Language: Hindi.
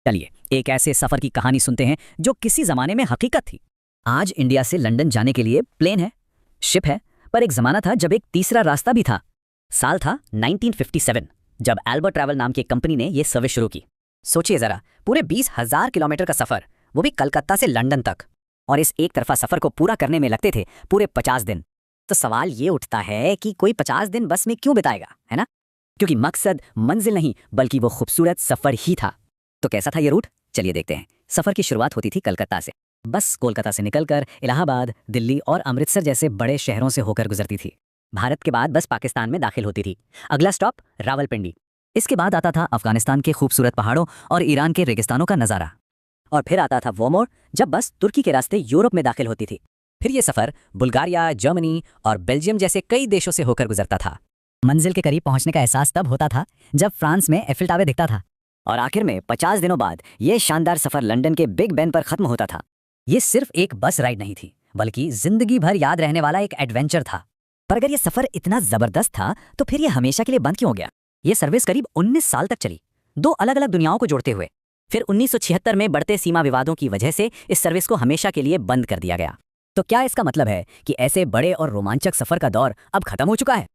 चलिए एक ऐसे सफर की कहानी सुनते हैं जो किसी जमाने में हकीकत थी। आज इंडिया से लंदन जाने के लिए प्लेन है, शिप है, पर एक जमाना था जब एक तीसरा रास्ता भी था। साल था 1957 जब एल्बर्ट ट्रैवल नाम की कंपनी ने यह सर्विस शुरू की। सोचिए जरा, पूरे 20,000 किलोमीटर का सफर, वो भी कलकत्ता से लंदन तक। और इस एक तरफा सफर को पूरा करने में लगते थे पूरे 50 दिन। तो सवाल ये उठता है कि कोई 50 दिन बस में क्यों बिताएगा, है ना? क्योंकि मकसद मंजिल नहीं बल्कि वो खूबसूरत सफर ही था। तो कैसा था ये रूट, चलिए देखते हैं। सफर की शुरुआत होती थी कलकत्ता से। बस कोलकाता से निकलकर इलाहाबाद, दिल्ली और अमृतसर जैसे बड़े शहरों से होकर गुजरती थी। भारत के बाद बस पाकिस्तान में दाखिल होती थी। अगला स्टॉप रावलपिंडी। इसके बाद आता था अफगानिस्तान के खूबसूरत पहाड़ों और ईरान के रेगिस्तानों का नज़ारा। और फिर आता था वो मोड़ जब बस तुर्की के रास्ते यूरोप में दाखिल होती थी। फिर ये सफर बुल्गारिया, जर्मनी और बेल्जियम जैसे कई देशों से होकर गुजरता था। मंजिल के करीब पहुंचने का एहसास तब होता था जब फ्रांस में एफिल टावर दिखता था। और आखिर में 50 दिनों बाद ये शानदार सफर लंदन के बिग बेन पर खत्म होता था। ये सिर्फ एक बस राइड नहीं थी, बल्कि जिंदगी भर याद रहने वाला एक एडवेंचर था। पर अगर ये सफर इतना जबरदस्त था तो फिर ये हमेशा के लिए बंद क्यों हो गया? ये सर्विस करीब 19 साल तक चली, दो अलग अलग दुनियाओं को जोड़ते हुए। फिर 1976 में बढ़ते सीमा विवादों की वजह से इस सर्विस को हमेशा के लिए बंद कर दिया गया। तो क्या इसका मतलब है कि ऐसे बड़े और रोमांचक सफर का दौर अब खत्म हो चुका है?